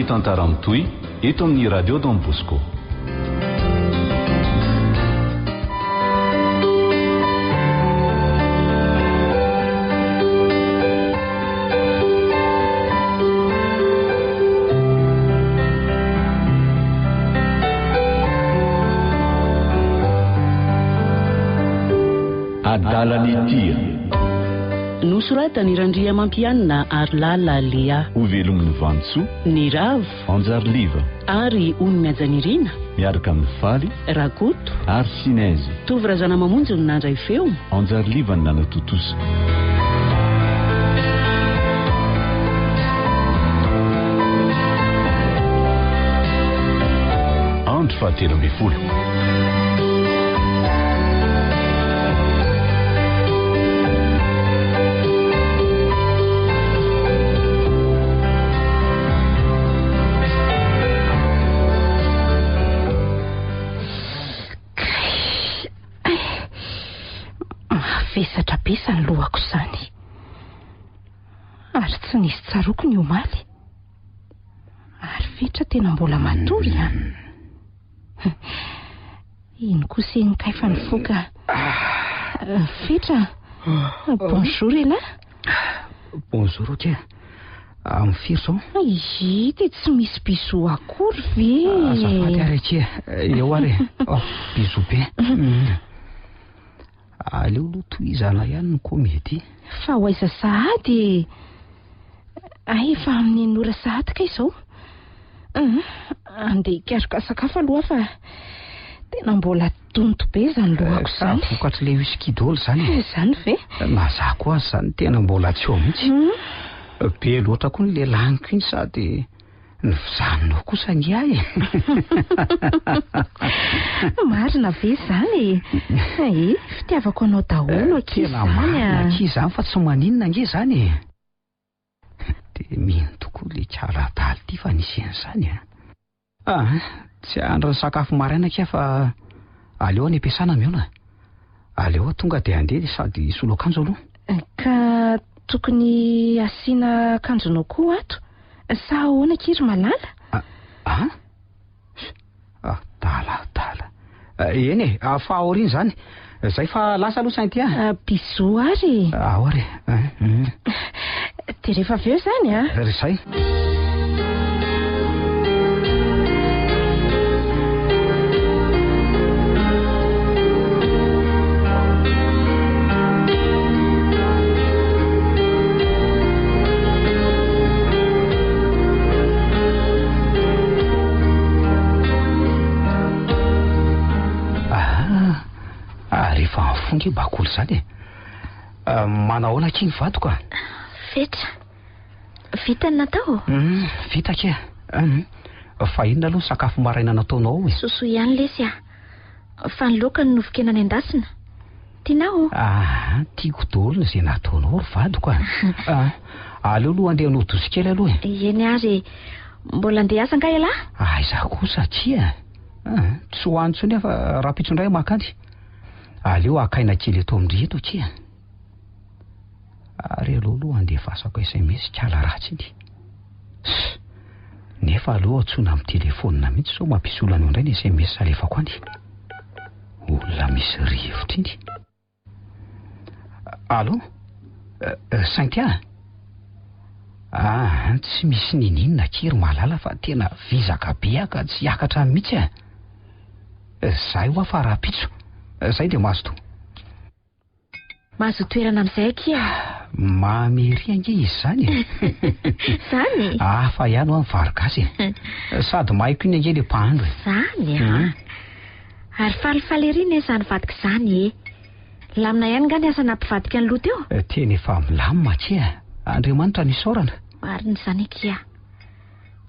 tantara mitohy eto amin'ny radio Don Bosco. Adalanitia nosoratany Randria Mampianina ary Lala Lea. Ho velomin'ny Vantsoa, Ny Ravo, Anjarliva ary Ony Ajanirina, miaraka amin'ny Faly, Rakoto ary Sinaizy. Tovirazana mamonjy ny nandray feo. Anjarliva ny nanatotosa. Andro fahatelo ambin'ny folo. Vesatra besa ny lohako izany, ary tsy nisy tsaroko ny omaly, ary fetra tena mbola matory ihany. Ino kosa ny kaifa nifoka. Fetra, bonjour ela. Bonjour ok. Amin'ny firy zao? Ity tsy misy bisou akory ve? Azafady ary aty. Eo ary. Bisou be. Aleo aloha tohizana ihany ny komedy. Fa ho aiza sahady. Efa amin'ny nora sahady ka izao. Andeha hikaroka sakafo aloha fa tena mbola tonto be izany lohako izany. Vokatry le whisky dolo izany. Izany ve? Mazah koa azy izany, tena mbola tsy eo mihitsy. Be loatra koa ny lehilahyko iny sady ny fizanonao kosa ny ahy. Marina ve izany? Fitiavako anao daholo ankizy tena marina ankizy izany fa tsy maninona nge izany. Dia mino tokoa le tsara adaly ity fa nisy an'izany. Tsy andro ny sakafo maraina kia fa aleo any am-piasana miona. Aleo tonga dia andeha sady solo akanjo aloha. Ka tokony asiana akanjonao koa ato. Sa ahoana kiry malala? Dala. Eny fa aoriana izany. Zay fa lasa aloha sainty bisou ary. Ahory. Dia rehefa avy eo izany Resay. Rehefa mifongy bakolo izany manahoana kiny vadoka? Fetra. Vita ny natao? Vita ke. Fa inona aloha sakafo maraina nataonao? Soso ihany lesy fa ny laoka ny novokena any endasina. Tianao? Tiako daholo izay nataonao ry vadoka. Aleo aloha andeha nodoso kely aloha. Eny ary mbola andeha asa nga ela? Izaho koa satria tsy hoany intsony afa raha pitso-ndray makany. Aleo akaina kely eto amin'ny reto kia. Ary aloha andeha fasako SMS kala ratsy iny. Nefa aloha atsoina amin'ny telefonina mihitsy sao mampisy olana eo indray ny SMS alefako any. Olona misy rivotra iny. Allo? Saintia? Tsy misy ninina kiry malala fa tena vizaka be aka tsy hiakatra mihitsy Zay ho afa raha pitso. Zay dia mahazo to. Mahazo toerana amin'izay kia. Mamery ange izy izany. Zany? Fa ihany ho amin'ny varogasy. Sady mahaiko iny ange le mpahandro. Zany Ary falifaly ery ne izany vadika izany Lamina ihany nga ny asa nampivadika ny loha teo? Teny efa milamina kia. Andriamanitra nisaorana. Marina izany kia.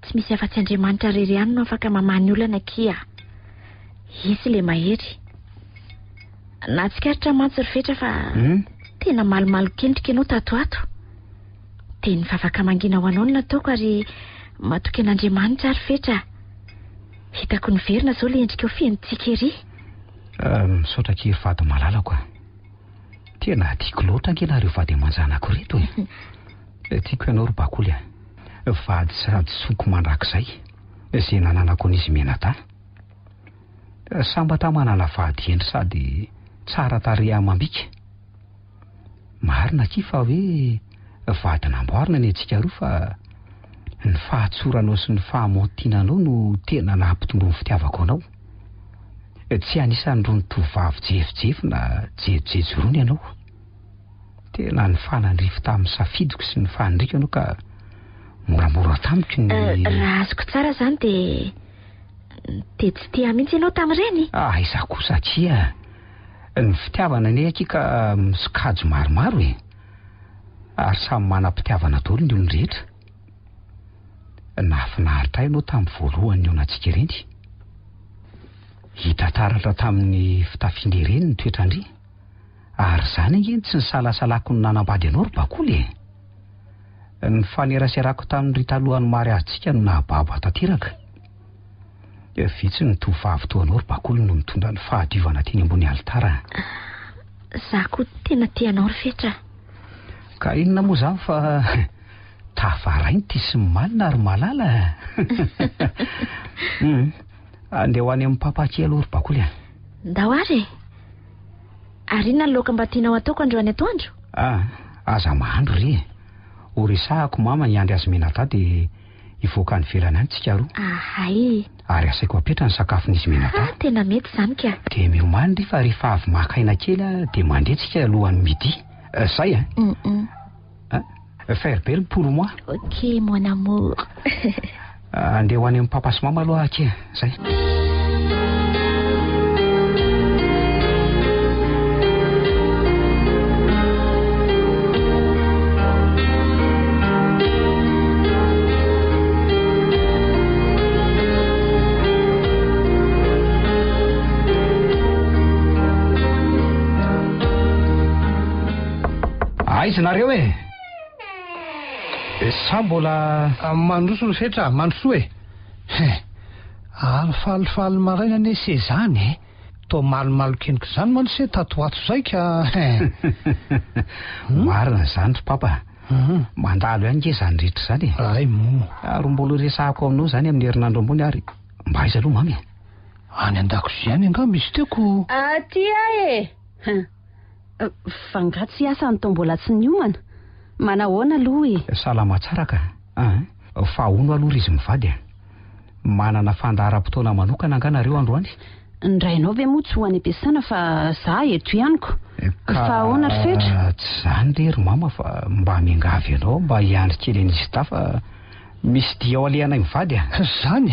Tsy misy afa-tsy Andriamanitra rery ihany no afaka mamany olana kia. Izy le mahery. Na tsikaritra mantsy ry fetra fa tena malomalo kendrika ianao tatoato. Dia ny vavaka mangina ho anao no nataoko ary matoky an'Andriamanitra ry fetra. Hitako ny verina zao le endrika ho fiaintsika ery. Misaotra kely vady malala koa. Tena tiako loatra ange nareo vady aman-janako reto Tiako ianao ry bakoly vady sady soko mandrakizay izay nananako n'izy Menata. Sambata manana vady endry sady tsara tarehy amam-bika. Marina fa hoe vady namboarina ny antsika roa fa ny fahatsoranao sy ny fahamontinanao no tena nampitombo ny fitiavako anao. Tsy anisan'ny rony tovavy jefijefy na jejorony ianao. Tena ny fanandrify tamin'ny safidiko sy ny fanandrikanao ka moramora tamiko ny... Raha azoko tsara zany dia tsy tia mihitsy ianao tamin'ireny. Izaho koa satria ny fitiavana ny akika misokajy maromaro e. Ary samy manam-pitiavana daholo ny olona rehetra. Nahafinaritra ianao tamin'ny voalohany ny aonantsika ireny. Hita taratra tamin'ny fitafiana ireny ny toetrandry. Ary izany angeny tsy nisalasalako ny nanambady anao ry Bakoly e. Ny faneraserako tamin'ny ry talohan'ny mariazintsika no nahababo tanteraka. Vitsy ny tovavy toa anao ry Bakoly no mitondra ny fahadiovana teny ambony alitara. Zaho koa tena tianao ry Fetra. Ka inona moa izany fa tafarainy ty sy malina ary malala. Andeha ho any amin'ny papakely aloha ry Bakoly. Ndao ary. Ary inona ny laoka mba tianao ataoko androany atoandro? Aza mahandro ry. Horesahako mama ny andry azy Menata dia hivoaka ny velana any tsika roa. Hay. Ary asaiko apetra ny sakafon'izy Menata. Tena mety izany ka. Dia miomany ry fa rehefa avy makaina kely dia mandeha tsika alohan'ny midi. Zay faire belle pour moi. Ok mon amour. Andeha ho any amin'ny papa sy mama aloha ake. Zay. Aiza nareo e? Sa mbola mandroso ny Fetra, mandroso e. Ary falifaly maraina ne se zany e. Toa malomalo keniko zany mano se tatoato zay ka. Marina zany ry papa. Mandalo ihany nge zany rehetra zany e. Ay mo. Ary mbola resahako aminao zany amin'ny herinandro ambony ary mba aiza aloha mamy. Any an-dakozia any angamba izy tiako. Tia e. Fangatsy asa ny tombola tsy niomana. Manahoana aloha e? Salama tsara ka. Fahono aloha izy mivady. Manana fandaharam-potoana manokana anganareo androany. Ndrainao ve moa tsy ho any am-piasana fa za eto ihaniko. Fahoana ry Fetra? Tsy zany rery mama fa mba miangavy ianao mba hiandry kely an'izy ta fa misy dia ao alehanay mivady. Zany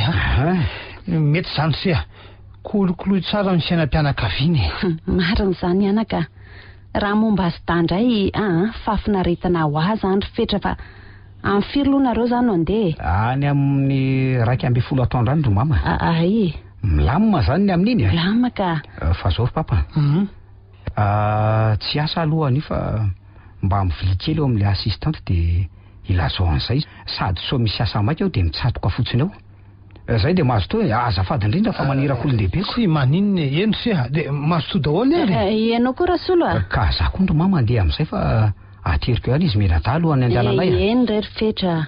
mety zany se kolokoloy tsara ny sainam-pianakaviany. Marina zany anaka. Raha momba azy tandray fafinaretana ho azy andry Fetra fa amin'ny firy loha nareo zany no andeha? Any amin'ny 12 atoandro andro mama. Ay. Milamina zany ny amin'iny. Milamina ka. Fa zao papa. Tsy asa aloha any fa mba mivilia kely eo amin'ilay assistante dia ilazao an'izay sady so misy asa maika eo dia mitsatoka fotsiny eo. Zay dia mahazo to azafady indrindra fa manirako olon-dehibe. Sy maninona eny se dia mahazo to daholo ary. Ianao koa Rasolo ka za koa ndro mama mandeha amin'izay fa ateriko ihany izy Menata alohan'ny andehananay. Eny rery Fetra.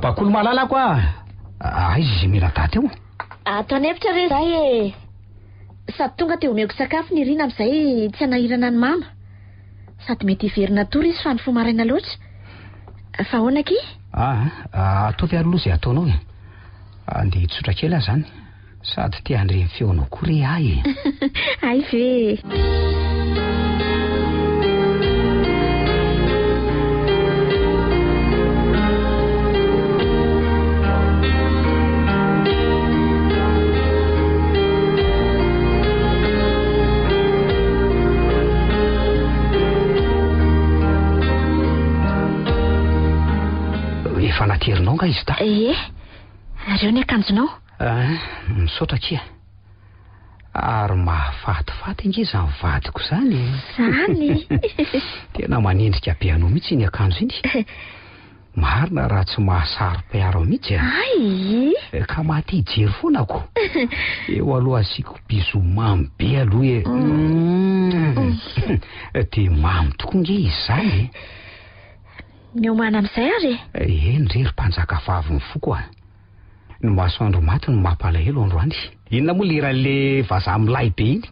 Bakoly malala koa. Aiza Menata teo? Atany efitra re zay e. Sady tonga teo omeko sakafo ny Irina amin'izay tsy anahirana ny mama. Sady mety hiverina tory izy fa ny fo maraina loatra. Fa ahoana ki? Ataovy ary aloha izay ataonao e. Andeha hitsotra kely aho zany. Sady te handre ny feonao koa re ahy e. Ay ve. Fanaterinao nga izy ta? Reo ny akanjonao? Misaotra kia. Ary mahafatifaty inge izany vadiko izany. Zany. Tena manendrika be anao mihitsy iny akanjo iny. Marina raha tsy mahasaro-piaro mihitsy a. Ay. Ka maty hijery foana ako. Eo aloha asiako biso mamy be aloha dia mamy tokoa nge izy izany. Miomana amin'izay ary. Eny rery mpanjaka vavy ny foko a. Ny masoandro maty no mampalahelo androany. Inona moa liran'le vazaha milay be iny?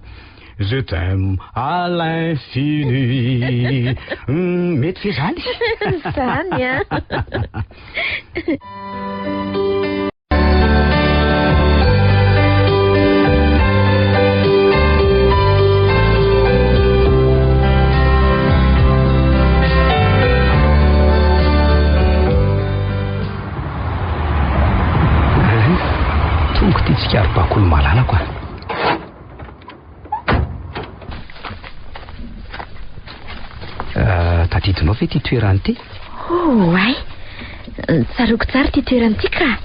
Je t'aime à l'infini. Mety fe zany. Zany a. Tonga ty tsikary bakolo malalako a. Tadidinao ve ty toerany ty? Ay. Tsaroko tsara ty toerany ty ka.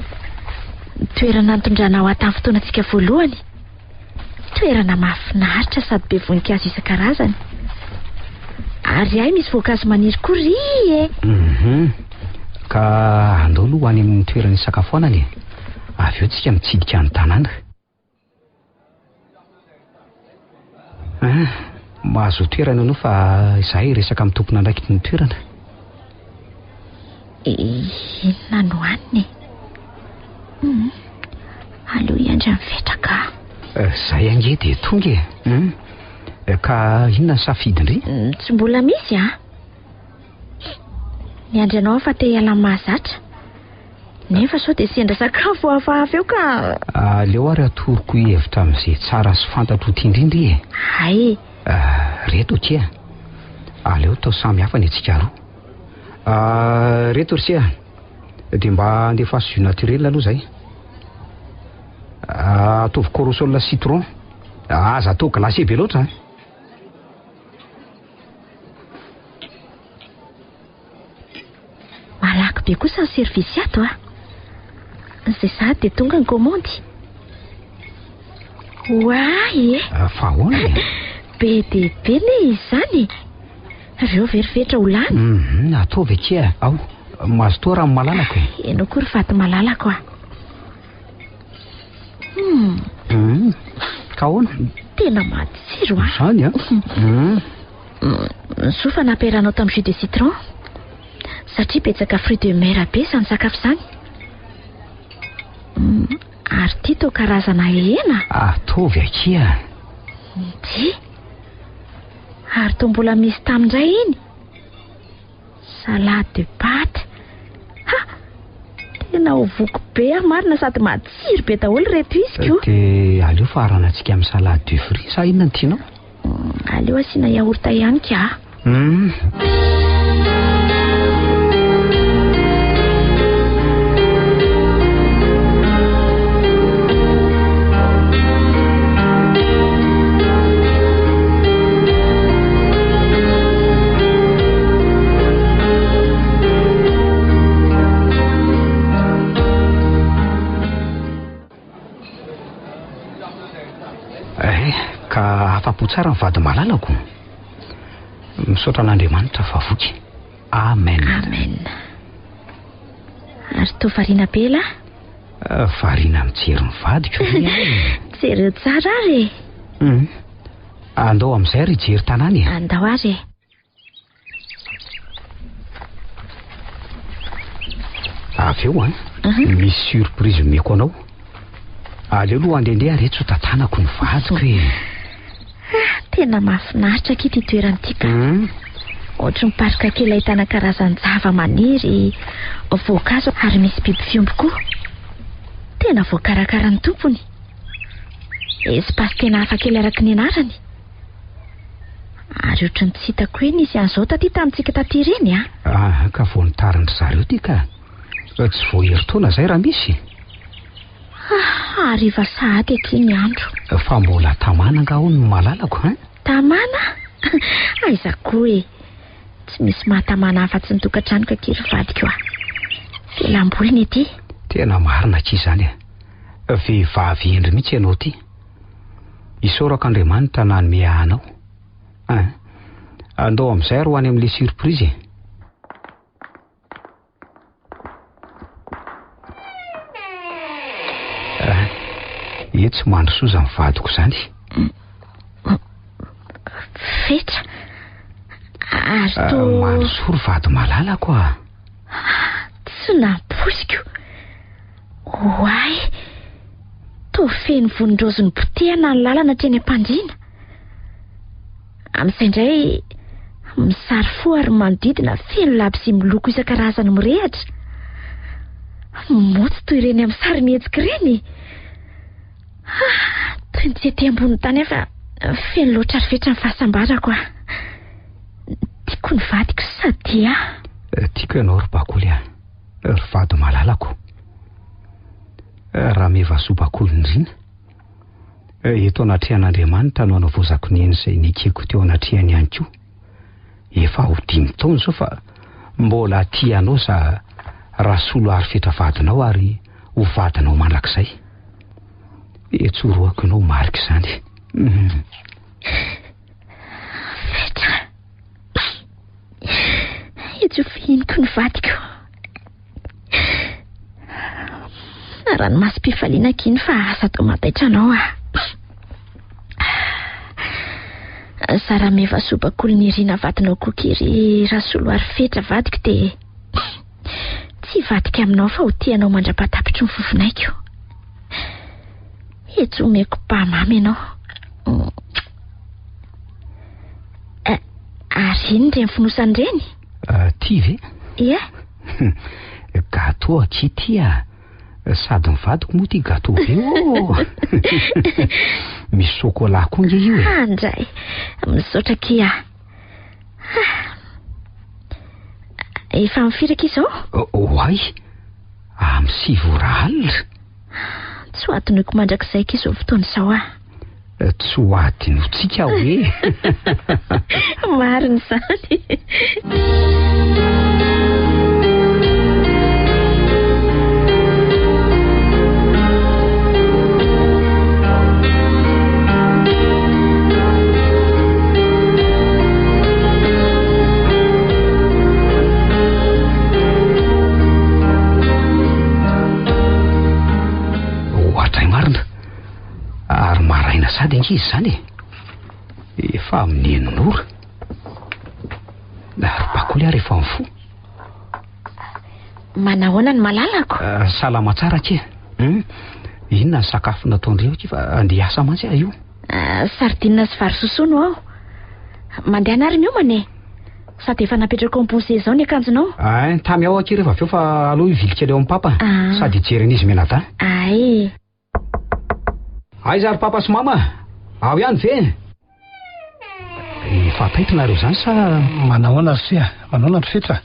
Toerana nitondranao ataminy fotoanantsika voalohany. Toerana mahafinaritra sady be voninkazo isan-karazany. Ary ay misy voankazo maniry kory e. Ka andao aloha any amin'ny toerana isakafoanany. Avy eo tsika mitsidika ny tanàna. Mahazo toerana ianao fa izahay resaka amin'ny tompona andraikity ny toerana. Inona no aniny? Aleo iandry mivetraka. Izay ange dia tonga e. Ka inona ny safidindry? Tsy mbola misy a. Niandry anao fa te hiala mahazatra. Nefa sao dia sendra sakafo hafahafa eo ka. Aleo ary atoroko hevitra amin'izay tsara sy fantatro ty indrindra e. Ay. Reto tia. Aleo tao samy hafa ny antsika roa. Reto ry sia. Dia mba andefa jus naturel aloha zay. Ataovy corosol citron. Aza atao glacé be loatra. Malaky be kosa ny service ato a. Izay sady dia tonga ny komandy. Oay e. Fa ahoana e? Be dia be le izy izany. Avy eo verivetra ho lany. Ataovy akia. Ao, mahazo toa raha malalako e. Enao koa ry vaty malalako a. Ka ahoana? Tena matsiro a. Izany a. Sofa nampiarahanao tamin'ny jus de citron. Satria betsaka fruit de mer be izany sakafo izany. Ary ty tao karazana hena. Ataovy akia. Ty. Ary tao mbola misy tamindray iny. Salade de pâte. Ha! Tena ho voko be marina sady matsiro be daholo reto izy ko. Dia aleo farana antsika amin'ny salade de fruits sa inona ny tianao? Aleo asiana yaourt ihany ka. Ka afa-po tsara ny vady malalako. Misaotra an'Andriamanitra fa voky. Amen. Amen. Ary toa variana be la? Variana mijery ny vadiko. Jery tsara ary. Andao amin'izay ry jery tanàna e. Andao ary. Avy eo misy surprise meko anao. Aleo aloha andehandeha reto ho tantanako ny vadiko e. Tena mahafinaritra ky ty toerany ty ka. Ohatry ny parika kely ahitana karazan-java-maniry, voankazo ary misy biby fiomby koa. Tena voakarakara ny tompony. Espace tena hafa kely araka ny anarany. Ary ohatry ny tsy hitako hoe nisy an'izao taty tamintsika taty ireny a. Ka voanitarindry zareo ty ka. Tsy voahery taona izay raha misy. Hariva sahady aty ny andro. Fa mbola tamana nga ho ny malalako Tamana? Aiza koa e. Tsy misy mahatamana hafa-tsy ny tokantrano ka kely vadiko a. Fialam-boliny ety. Tena marina ky izany a. Vehivavy endry mihitsy ianao ty. Isaorako Andriamanitra nanome anao. Andao amin'izay ary ho any amin'ilay surprise. Tsy mandrosoa ny vadiko izany. Fetra ary mandrosoa ry vady malalako a. Tsy namposiko. Hoay, toa feno vonindrozony potehana ny lalana teny am-pandriana. Amin'izay indray misary fo ary manodidina feno labsy miloko isan-karazany mirehatra. Motsy toy ireny amin'ny sary mihetsika ireny. Toy ny tsy ety ambony tany efa feno loatra ary fetra ny fahasambarako a. Tiako ny vadiko sady a. Tiako ianao ry bakoly a, ry vady malalako. Raha mevasoa bakoly indrina. Eto anatrehan'Andriamanitra no anao vozakoneny izay nikeko teo anatrehany ihany koa. Efa ho 5 taona zao fa mbola tianao sa rasolo ary fetra vadinao ary ho vadinao mandrakizay. Etsoroako ianao marika izany. Fetra, etsy fihiniko ny vadiko. Raha ny masom-pifaliana kiny fa asa tao mataitra anao a. Sara mevasoa bakoly ny irina vadinao kokery rasolo ary fetra vadiko dia tsy vadika aminao fa ho tianao mandrapatapitry ny fofonaiko. Etsy omeko mpamamy ianao. Ary iny ireny finosany ireny? Ty ve? Ia. Gato akity a. Sady ny vadiko moa ty gato be o. Misy sokola koa nge io e. Andray, misaotra kia. Efa mifiraka izao? Oay, amin'ny 7 alina. Tsy ho adinoiko mandrakizay k'izao fotoana izao a. Tsy ho adinotsika hoe. Marina izany. Ary maraina sady ankizy izany e. Efa amin'ny enon'ora. Ary bakoly ary efa mifo. Manahoana ny malalako? Salama tsara ke. Inona ny sakafo nataondreo ty fa andeha asa mantsy io? Sardine sy vary sosono aho. Mandeha anariny io mane. Sady efa napetraka compose izao ny akanjonao. Tamy ao aky rehefa avy eo fa aloha ivilika leo amin'ny papa. Sady jeren'izy menata. Ay. Aiza ry papa sy mama? Ao ihany ve? Efa taitinareo izany sa manahoana ry sea? Manahoana ry fetra?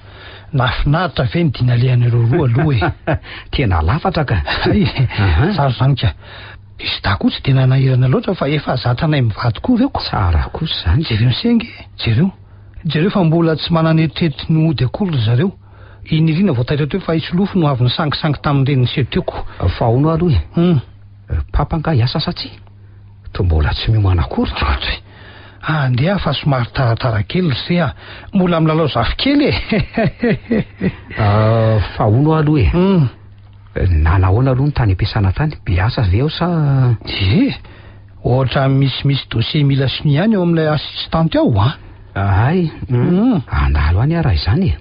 Nafinaritra ve ny dinalehan'ireo roa aloha e? Tena lafatra ka. Tsara izany ka. Izy da koa tsy tena nahirana loatra fa efa zatranay mivady koa reo. Tsara kosa izany. Jereo sengy, jereo fa mbola tsy mananeritreritra ny ody akory zareo. Iny irina vao taitra teo fa isolofo no avy ny sangisangy tamin'ireny seteoko. Fa hono aloha e. Papa nga hiasa satsia to mbola tsy miomana akory. Andeha fa somary taratara kely se mbola milalao zafikely e. Fa hono aloha e. Nanahoana aloha ny tany ampiasana tany? Biasa ve ao sa? Ohatra misy dossier mila siny ihany eo amin'ilay assistante ao a. Ay, andalo any raha izany e.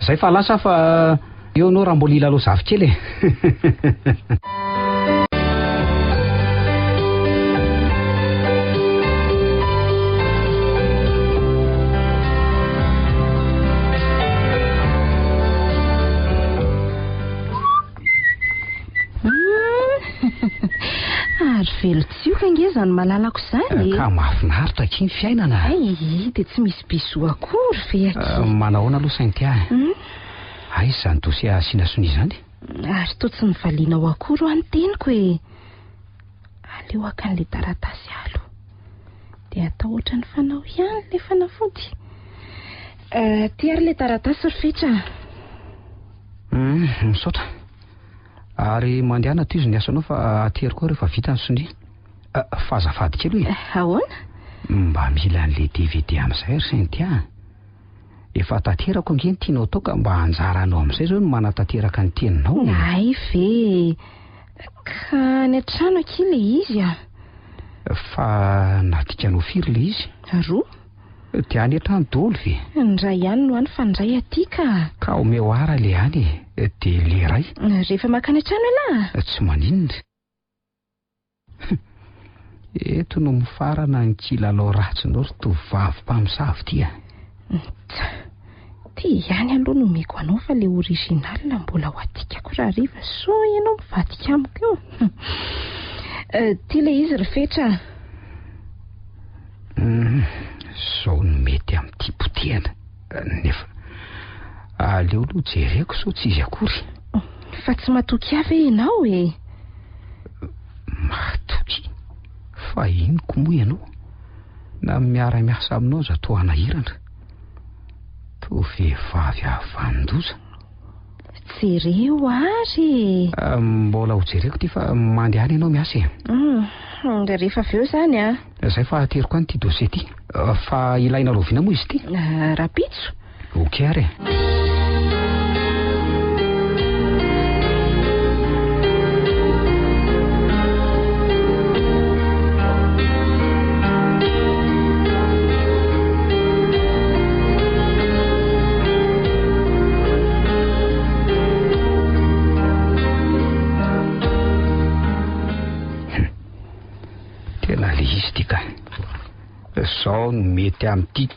Zay fa lasa fa eo anao raha mbola ilalao zafikely e. Ary velotsioka nge zany malalako izany. Ka mahafinaritra kiny fiainana. Dia tsy misy biso akory ve aky. Manahoana aloha sainty ahy. Ay izany dossier asiana sony izany. Ary toa tsy nivaliana ao akory ho anteniko e. Aleo akan'ilay taratasy alo. Dia atao ohatran'ny fanao ihany ilay fanafody. Ty ary ilay taratasy ry fetra. Misaotra. Ary mandehana toy izy ny asanao fa atery koa rehefa vita ny sony. Fazafady kely hoe Ahoana? mba mila an'le DVD amin'izay ry Cynthia. Efa tanterako angeny tianao atao ka mba hanjaranao amin'izay zao no manatanteraka ny teninao. Ay ve, ka ny an-trano aky le izy a. Fa nadikanao firy le izy? Roa. Dia any an-trano daholo ve? Ndray ihany no any fa ndray aty ka omeo ara le any dia le iray rehefa makany an-trano ialahy. tsy maninona. Eto no mifarana ny kilalao ratsinao ry tovovavy mpamosavy ty a. Ty ihany aloha no meko anao fa le original mbola ho atikako raha riva so ianao mivadika amiko eo. Ty le izy rifetra. Zao no mety amin'ity potehana nefa aleo aloha jereko so tsy izy akory. Fa tsy matoky avy ianao e. Matoky? Fa inoko moa ianao na miara-miasa aminao zato hanahirana to vehivavy avandoza. Jereo ary. Mbola ho jereko ty fa mandehany ianao miasa e. Dia rehefa avy eo zany a. Zay fa ateriko any ty dossier ty. Fa ilaina loviana moa izy ty. Rapitso. Okey ary. Tena le izy ty ka. Zao no mety amin'ity.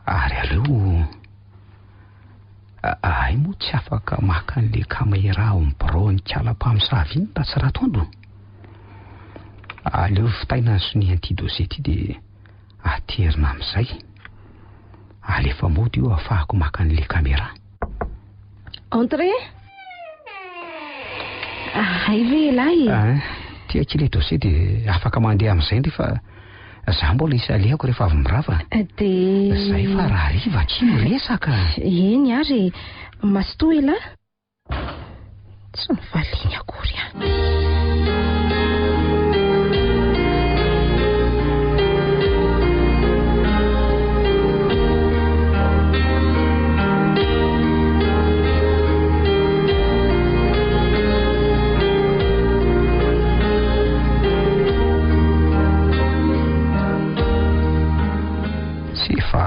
Ary aleo ay moa tsy afaka maka an'le caméra ao mibro ny kala-mpamosavy iny ta tsy ratoandro. Aleo fitaina ny sonian'ity dossier ty dia aterina amin'izay. Alefa mody io ahafahako maka an'le caméra. Entrée. Ay ve lahy. Ty akile dossier dia afaka mandeha amin'izay ndry fa za mbola isalehako rehefa avy mirava. Dia zay fa raha riva tsy miresaka. Eny ary mastoa ela. Tsy mivaliany akory a.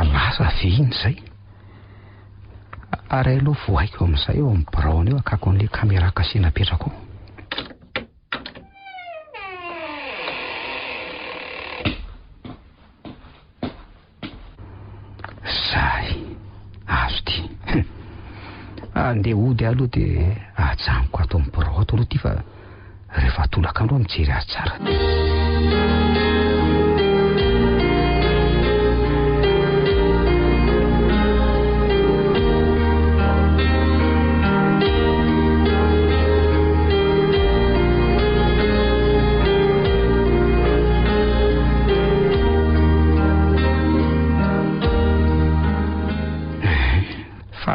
Lasa ve iny zay. Ary aloha voaiko amin'izay eo amin'ny braony eo akako an'le caméra kasina apetrako. Zay azo ty. Andeha ody aloha dia ajanoko ato amin'ny brao ato aloha ty fa rehefa atolaka andro mijery azy tsara.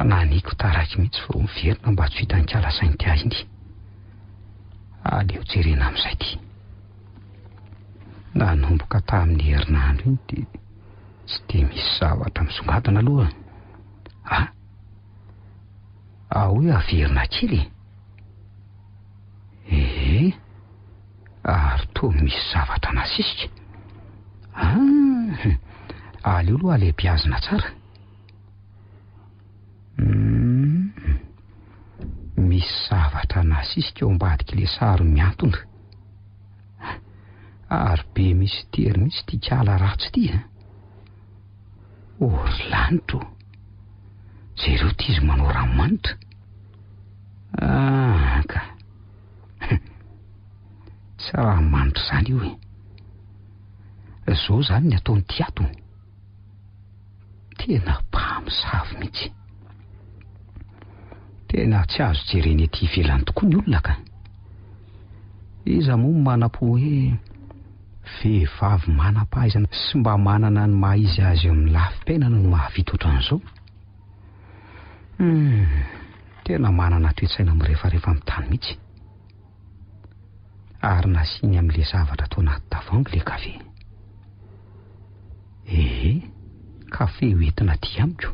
Naniko taraiky mihitsy vao miverina mba tsy hitany kalasainy ty iny. Aleo jerena amin'izay ty. Nanomboka tamin'ny herinandro iny dia tsy dia misy zavatra misongadina aloha. Hoe averina kely. Ary toa misy zavatra nasisika. Aleo aloha alehibiazina tsara. Misy zavatra nasisika eo ambadiky le sary miantona. Ary be misy tery mihitsy ty kala ratsy ty. Ory lanitro. Jereo ty izy manao ranomanitra. Ka tsy raha manitra zany io e. Zao zany ny ataony ty ato. Tena mpamosavy mihitsy. Tena tsy azo jereny ety ivelany tokoa ny olona ka. Iza moa mana-po hoe vehivavy manam-pahaizana sy mba manana ny maha-izy azy eo amin'ny lafim-piainana no mahavita ohatran'izao. Tena manana toe-tsaina mirehefarehefa amin'ny tany mihitsy. ary nasiany amin'le zavatra tao anaty tavoahangy le kafe. Kafe hoentina ty amiko.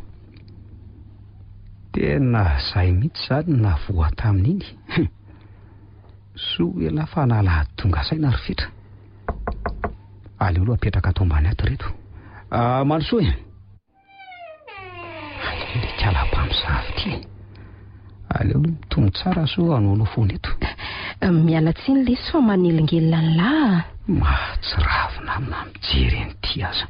Tena zay mihitsy zany na voa tamin'iny. Soa ela fa nalahady tonga saina ry fitra. Aleo aloha apetraka ato ambany ato reto. Manosoa e. Le kala-pamosavy ty. Aleo aloha mitombo tsara so anao foana eto. Miala tsiny lesy fa manelingelina ny lahy. Mahatsiravina amina mijery an'ity aza.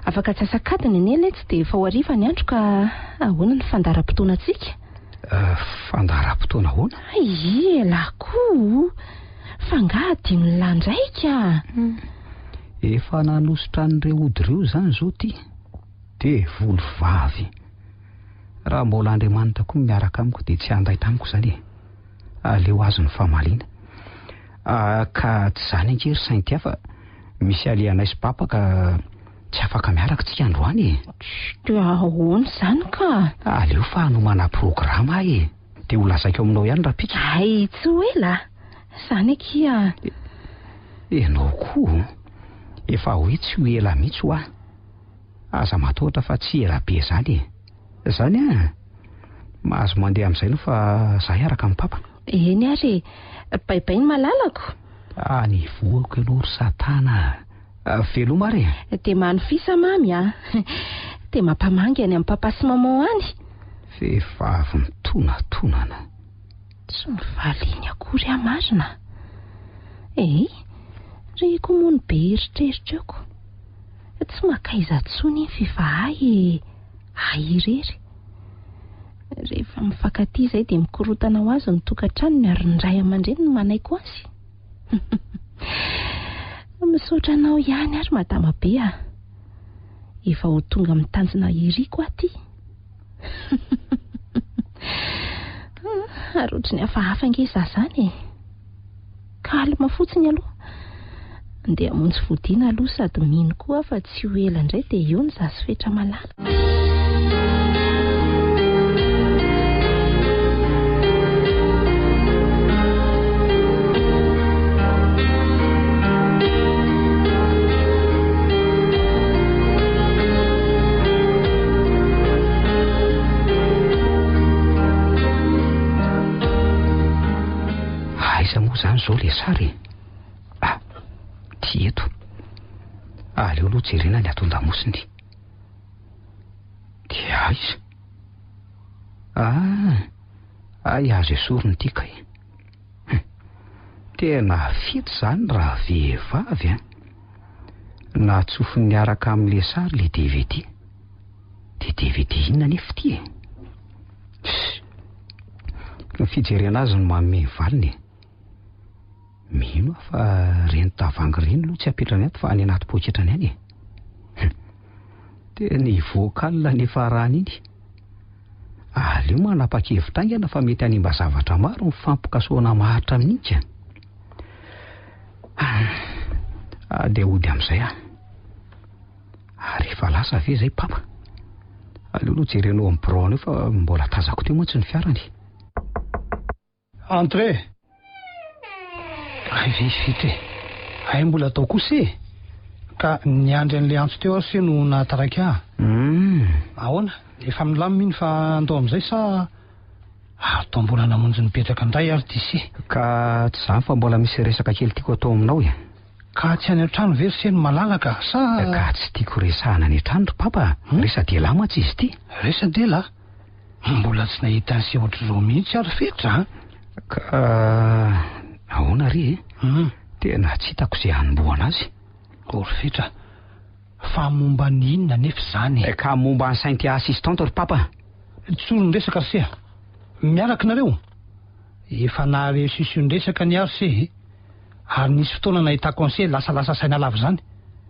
Afaka tsasakadiny ane tsy dia efa ho hariva ny andro ka ahoana ny fandaram-potoana antsika? Fandaram-potoana ahoana? Lakoa fangadiny ny landraika. Efa nanositra an'ireo ody ireo zany zao ty. Dia volo vavy. Raha mbola Andriamanitra koa miaraka amiko dia tsy handay tamiko zany e. Aleo azo ny famaliana. Ka tsy zany ankery sainty hafa. Misy alianay sy papa ka tsy afaka miaraka tsika androany. Ahoana zany ka? Aleo fa hanomana programa e. Dia ho lazaiko aminao ihany rapitra. Tsy hoe la. Zany akia. Enao koa. Efa hoe tsy ho ela mihitsy ho aho. Aza matahotra fa tsy ela be zany e. Zany mahazo mandeha amin'izay no fa zahay araka amin'ny papa. Eny ary baibay ny malalako. Ny voako ianao ry satana. Veloma ary. Dia manofisa mamy dia mampamangy any amin'ny papa sy mama any. Vehivavy mitonantonana. Tsy mivaliany akory amarina. Reko moa ny be eritreritra eoko. Tsy makaiza tsony fivahay irery. Rehefa mifankatia izay dia mikorotana ho azy ny tokantranony ary ny ray aman-dreny no manaiko azy. Misaotra anao ihany ary madama be efa ho tonga mitanjona iriko aty. Arotry ny hafahafa ngeza zany e. Kalma fotsiny aloha. Andeha hamonjy fodiana aloha sady mino koa fa tsy ho ela indray dia eo ny zazy fetra malala. Aiza moa zany zao le sary? Ty eto. Aleo aloha jerena ny ato an-damosiny. Dia aiza? Azo esoriny ty kay. Tena fety zany raha vehivavy na tsofiny niaraka amin'le sary le DVD. Dia DVD inona nefa ty e? Ny fijerena azy no manome valiny. Mino fa reny tavangy reny aloha tsy apetrany ato fa any anaty poketrany any. Dia ny vocal nefa rany iny. Aleo manapa-kevitra aingana fa mety hanimba zavatra maro mifampikasoana maharitra amin'iny. Dia ody amin'izay ary efa lasa ve zay papa? Aleo aloha jerenao amin'ny braon fa mbola tazako teo mantsy ny fiarany. Entrée. Vifity. Mbola atao kosa e. Ka niandry an'le antso teo sy no nataraka ahoana? Efa milamina fa andao amin'izay sa atao mbola namonjy nipetraka indray ary tisy. Ka tsy zany fa mbola misy resaka kely tiako atao aminao e. Ka tsy any an-trano ve ry seny malalaka sa? Ka tsy tiako resahana ny trano ry papa. Resa-dela mantsy izy ty. Resa-dela? Mbola tsy nahita an'izay ohatr'izao mihitsy ary fetra. Ka ahoana ry e? Tena tsy hitako izay hanomboana azy. Ory fetra. Fa momba ny inona nefa zany? Ka momba ny sainty assistante ry papa. Tsoro ny resaka ry se. Miaraka nareo. Efa naharesisy ny resaka ny ary se. Ary nisy fotoana nahitako an'se lasa saina lava zany.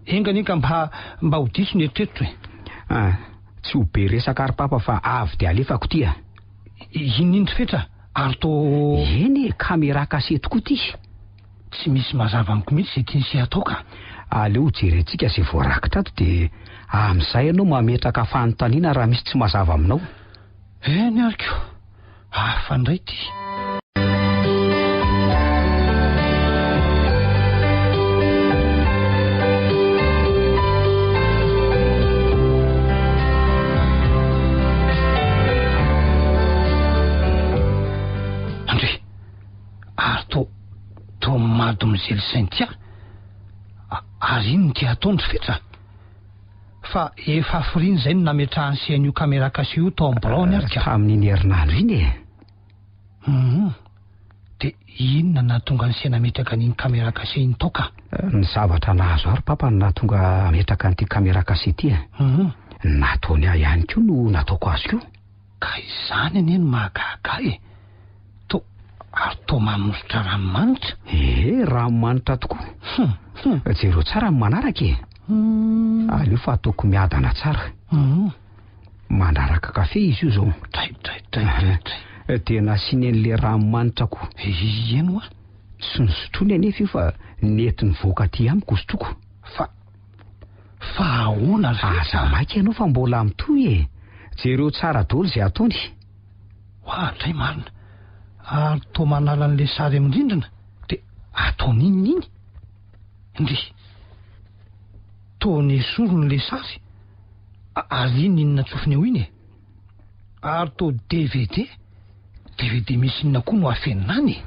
Engany ka mba ho diso ny eritreritro e. Tsy ho be resaka ary papa fa avy dia alefako ty a. Inindry fetra. Ary to eny caméra cassette koa ty. Tsy misy mazava amiko mihitsy izay tiany atao ka. Aleo jerentsika izay voarakitra ato dia amin'izay ianao mametraka fanontaniana raha misy tsy mazava aminao. Eny ariko. Hafa indray ty. toa mado mizely saintia ary iny ty ataondry fetra fa efa afriny zay no nametrahany sian'io caméra cachée io tao am'blaony ary ka tamin'iny herinandro iny de inona nahatonga ny siana ametraka an'iny caméra cachée iny tao ka ny zavatra nahazo ary papa no nahatonga ametraka an'ity caméra cachée ty nataony ahy ihany koa no nataoko azy koa ka izany anie no mahagaga ary toa manositra ranomanitra ranomanitra tokoa jereo tsara ny manaraka aleo fa ataoko miadana tsara mandraraka kafe izy io zao dia nasiany an'le ranomanitra ko eno a tsy nisotrony anefa io fa nentiny voaka ty amiko sotroko fa ahoana aza maika ianao fa mbola mitoy jereo tsara daholo zay ataony hoatray marina ary toa manala an'le sary amindrindrina dia ataon'inony indry toa nesorony le sary ary inona tsofiny eo iny ary toa DVD misy inona koa no afenonany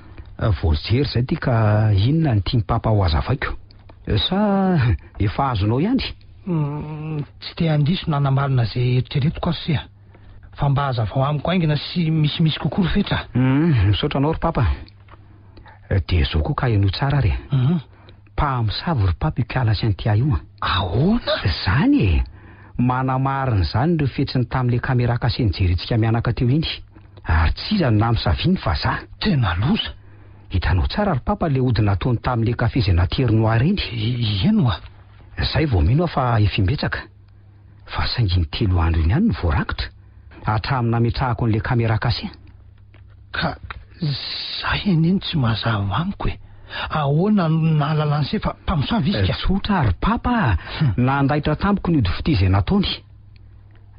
voajery zay ty ka inona ny tiany papa ho azavaiko sa efa azonao ihany tsy te handiso nanamarina zay eritreretiko asia fa mba hazavao amiko aingina sy misimisy kokory fetra misaotra anao ry papa dia zao koa ka eno tsara ary mpahamisavo ry papa ikala sy an'ty ahy io ahoana zany manamarina zany ireo fetsiny tamin'le caméra cachée nijeritsika mianaka teo iny ary tsy iza no namisaviany fa za tena loza hitanao tsara ry papa le ody nataony tamin'le kafe zay natery noir iny eno a zay vao mino aho fa efimbetsaka fa sainginy 3 andro iny ihany no voarakitra hatramin'ny nametrahako an'le caméra cachée ka zay eneny tsy mazava amiko ahoana nahalalany se fa mpamosavy izy ka tsotra ary papa nandaitra tampoko ny ody fity zay nataony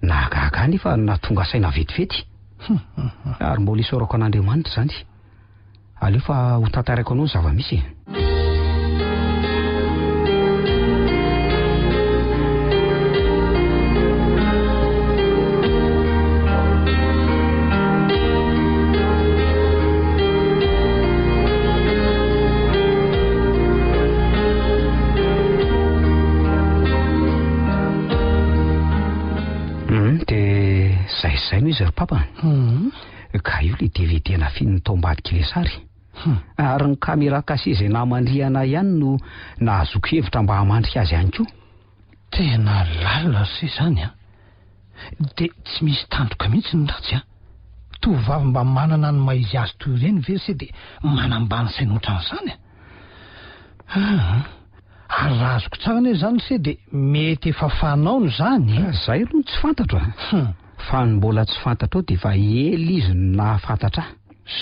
nahagaga nefa natonga saina vetivety ary mbola isaorako an'Andriamanitra zany aleo fa ho tantarako anao ny zava-misy zay no izy ry papa ka io le DVD nafin'ny tao ambadika le sary ary ny caméra cachée zay namandriana ihany no nahazoko hevitra mba hamandrika azy ihany koa tena lalina se zany dia tsy misy tandroka mihitsy ny ratsy tovavy mba manana ny maizy azy toy ireny ve se dia manambany saina ohatran'izany ary raha azoko tsara ne zany se dia mety efa fanaony zany zay aloha tsy fantatro fa ny mbola tsy fantatro dia efa ela izy no nahafantatra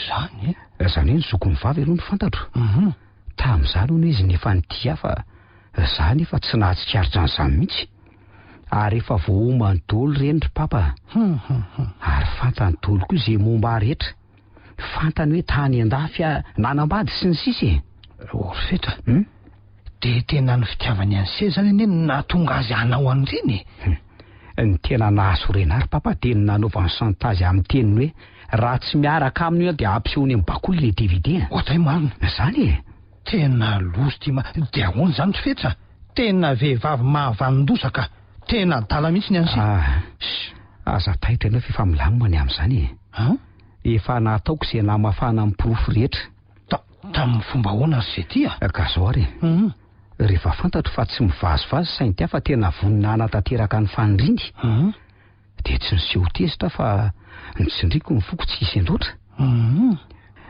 zany zany hoe ny zoko ny vavy aloha no fantatro tamin'izany hono izy nefa nytia fa za nefa tsy nahatsikaritra an'izany mihitsy ary efa voaomany daholo reny ry papa ary fantany daholo koa izay momba rehetra fantany hoe tany an-dafy nanambady sy ny sisy ory fetra dia tena ny fitiavany an'se zany anie nahatonga azy hanao an'ireny ny tena nahasorena ary papa dia nanaovany chantage amin'ny teniny hoe raha tsy miaraka aminy dia ampisehoany amin'ny bakoly le DVD ohatray marina zany tena lozy ty dia ahoana zany tsy fetra tena vehivavy mahavanondosaka tena dala mihitsy ny an'se aza taitra ianao fa efa milamina ny amin'izany efa nataoko izay namafana amin'ny pirofo rehetra tamin'ny fomba ahoana ry zay ty ka zao ary rehefa fantatro fa tsy mivazivazy saingy tia fa tena voninahana tanteraka ny fanindriny dia tsy niseho tezitra fa nitsindriko ny foko tsy hisy loatra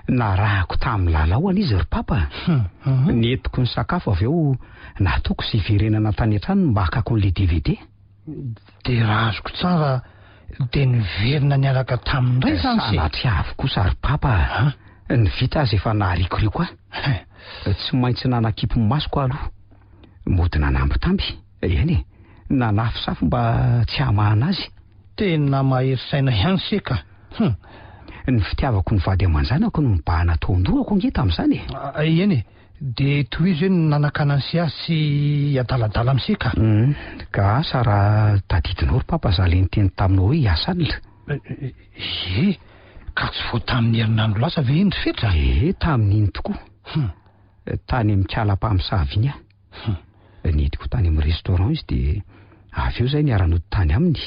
narahako tamin'ny lalaoana izy ry papa netiko ny sakafo avy eo nataoko sy hiverenana tany an-trano mba hakako n'le DVD dia raha azoko tsara dia niverina niaraka tamin'indray zany sanatry kosa ry papa ny vita azy efa naharikoriko tsy maintsy nanakipy masoko aloha mody nanambitamby eny nanafisafo mba tsy hamahana azy tena mahery saina ihany seka ny fitiavako ny vady aman-janako no mibahana taondohako nge tamin'izany eny dia toy izy hoe nanakana ny sy azy sy adaladala amin'seka ka asa raha tadidinao ry papa za le nyteny taminao hoe hiasanila ka tsy vo tamin'ny herinandro lasa ve indry fetra tamin'iny tokoa tany amin'ny kala-mpamosavy iny nidiko tany amin'ny restaurant izy dia avy eo zay niara-nody tany aminy.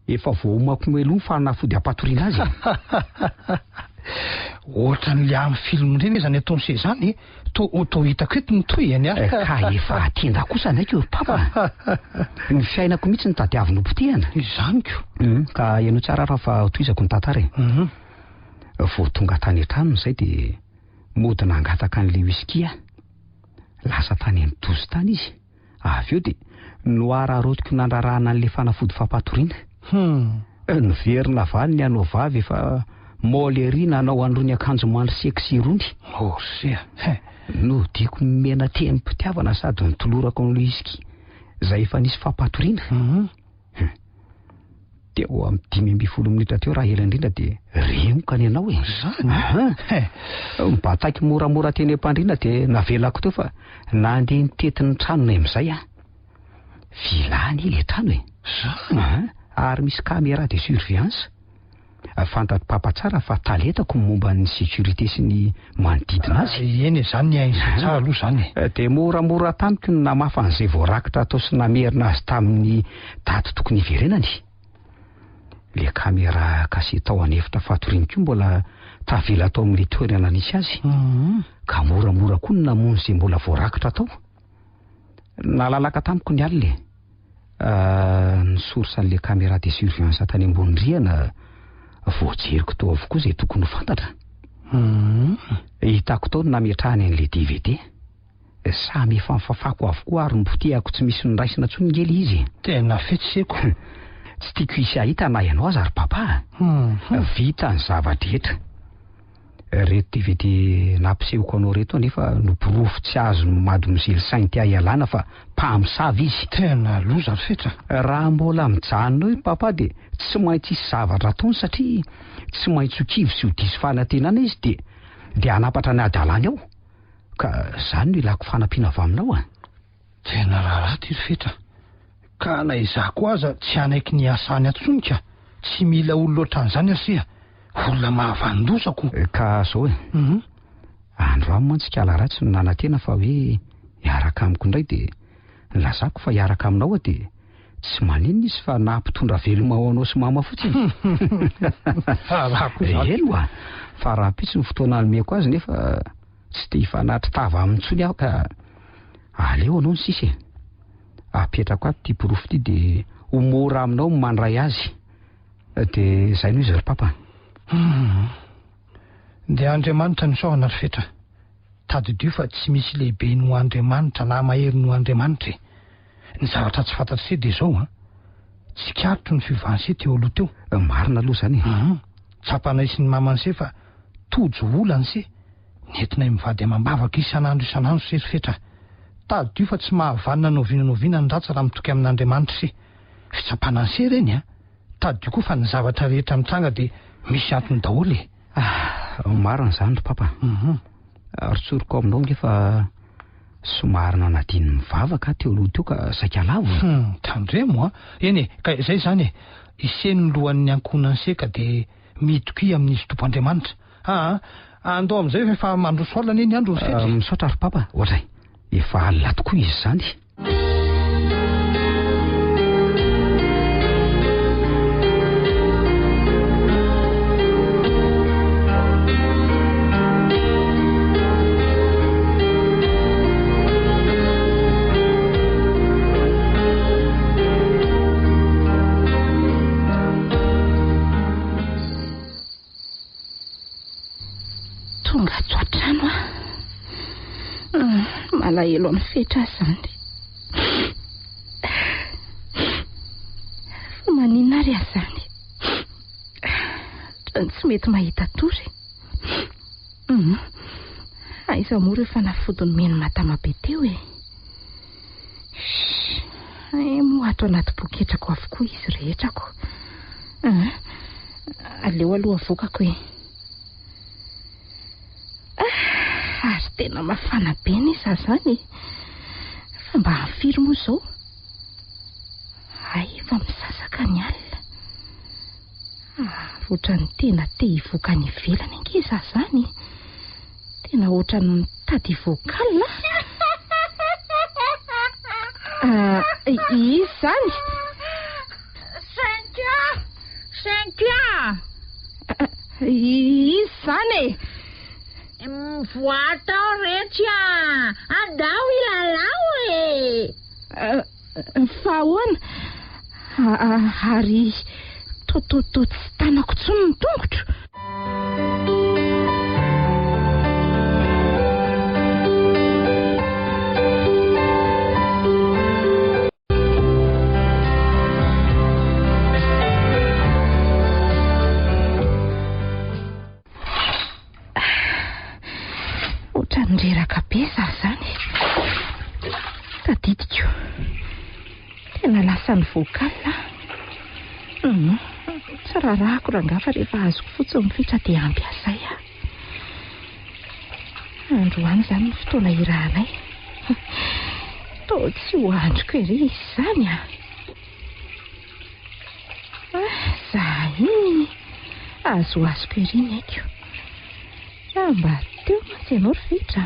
Efa voamako meloa fa nafody ampatoriana azy. Ohatran'le amin'ny film ireny zany ataony se zany to hitako eto nytoy any ka efa atenda kosa naiko papa. Ny fiainako mihitsy ny tadiaviny opotehana izanyko. Ka ianao tsara raha fa toizako ny tantara vao tonga tany an-tranony zay dia mody nangataka an'le whisky lasa tany amin'ny dozy tany izy. Avy eo dia noararotiko nandrarahana an'le fanafody fampatoriana. Niverina vany ny anao vavy efa molerina anao androny akanjo mandry seksy rony. No diako mena tem-pitiavana sady nitolorako amin'ny whisky zay efa nisy fampatoriana. Dia eo amin'ny 5-10 minitra teo raha ela indrindra dia remoka ny anao mbataiky moramora teny am-pandriana dia navelako teo fa nandeha nitetin'ny tranony amin'izay vilany le trano ary misy caméra de surveillance. Fantatro papa tsara fa taletako momba ny sécurité sy ny manodidina azy. Eny zany ny tsara aloha zany. Dia moramora tamiko ny namafa an'izay voarakitra atao sy namerina azy tamin'ny daty tokony hiverenany. Le caméra kasety ao anefitra fatoriany koa mbola tavela tao amin'le toerana nisy azy. Ka moramora koa ny namono izay mbola voarakitra tao. Nalalaka tamiko ny alina ny source-n'le caméra de surveillance tany ambony rihana voajeriko tao avokoa izay tokony ho fantatra. Hitako tao ny nametrahany an'le DVD. Samy efa mifafako avokoa ary nipotehako tsy misy niraisina tsony ngely izy. Tena fetseko. Tsy tiako hisy ahita na ianao azy ary papa. Vita ny zavadrehetra. Reto DVD nampisehoko anao reto anefa noporofo tsy azo mademoiselle Saint ialana fa mpamosavy izy. Tena loza ry fetra. Raha mbola mijanona io papa dia tsy maintsy hisy zavatra ataony satria tsy maintsy ho kivy sy ho diso fanantenana izy dia hanapatra ny adalany ao. Ka zany no ilako fanampiana avy aminao Tena rahaty ry fetra. Ka na izako aza tsy anaiky ny asany atsonika. Tsy mila olona ohatran'izany asia. Olona mahavandosako. Ka zao andro amin'ny mantsika ratsy no nanantena fa hoe hiaraka amiko indray dia nilazako fa hiaraka aminao dia tsy maninona izy fa nampitondra veloma ao anao sy mama fotsiny. Elo fa raha pitsy ny fotoana nomeko azy nefa tsy te hifanatry tava amin'ntsony aho ka aleo anao ny sisy. Apetrako ato ty porofo ty dia homora aminao mandray azy. Dia zay noho izy ry papa. Dia Andriamanitra ny sohana ry fetra. Tadidio fa tsy misy lehibe no Andriamanitra na mahery no Andriamanitra. Ny zavatra tsy fantatry dia zao tsy karitro ny fivanse teo aloha teo. Marina aloha zany. Tsapanay sy ny mamanse fa tojo olany se nentinay mivady amam-bavaka isanandro se ry fetra. Tadidio fa tsy mahavanina noviana ny ratsy raha mitoky amin'Andriamanitra se. Fitsapana ny se reny tadidio koa fa ny zavatra rehetra mitranga dia misy antony daholo marina zany ry papa. Ritsoriko aminao ngefa somary nanadiny mivavaka teo aloha teo ka saika lavo. Tandremo eny ka izay zany iseny lohan'ny ankonany seka dia midiko amin'izy tompoandriamanitra. Andao amin'izay efa mandroso alina eny andro fetra. Misaotra ry papa ohatray efa alina tokoa izy zany. Tonga tsoatrano malahelo amin'ny fetra zany. Fa maninona ary zany? Tsy mety mahita tory. Aiza moa ireo fanafodiny meno matama be teo moato anaty poketrako avokoa izy rehetrako. Aleo aloha avokako ary tena mafana be ny zany fa mba hafiry moa zao. Efa misasaka ny alina. Ohatrany tena te hivoaka ny ivelany ange zany. Tena ohatrany Tady vokala. Izy zany. Saintia. Izy zany e. Voatao rehetra. Andao ilalao e. Fa ahoana? Ary to tsy tanako tsony ny tongotro. Ohatran'reraka be zaho zany. Tadidiko. Tena lasa ny vokala. Tsara rahako rangafa rehefa azoko fotsiny mifetra dia ampy asay aho. Androany zany ny fotoana irahanay. Toa tsy ho androko ery izy zany a. Zay azoazoko ery ny aiko. Mba teo mantsy ianao ry fetra.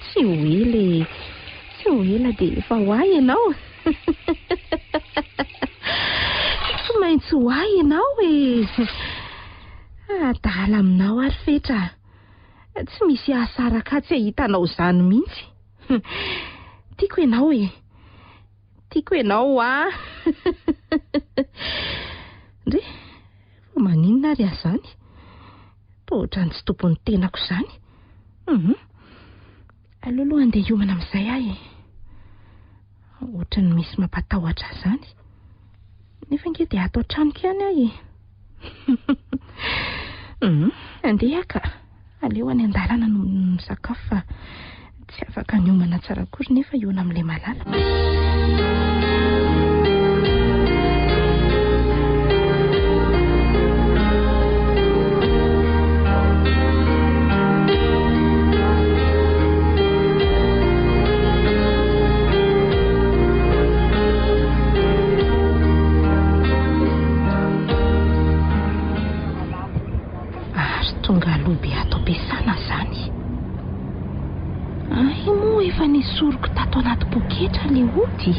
Tsy ho ela dia efa ho ahy ianao. Tsy maintsy ho ahy ianao e. Adala aminao ary fetra. Tsy misy ahasaraka tsy ahitanao zany mihitsy. Tiako ianao e. Tiako ianao a. Ndre maninona ary aho zany? Toa ohatran'ny tsy tompon'ny tenako zany. Aloha andeha hiomana amin'izay ahy e. Ohatran'ny misy mampatahotra zany. Nefa nge dia ato an-tranoko ihany ahy e. Andeha ka. Aleo any an-dalana no misakafo fa tsy afaka niomana tsara akory nefa iona amin'ilay malala. Tonga aloha be ato am-piasana zany. Moa efa nisoroko tato anaty poketra le ody.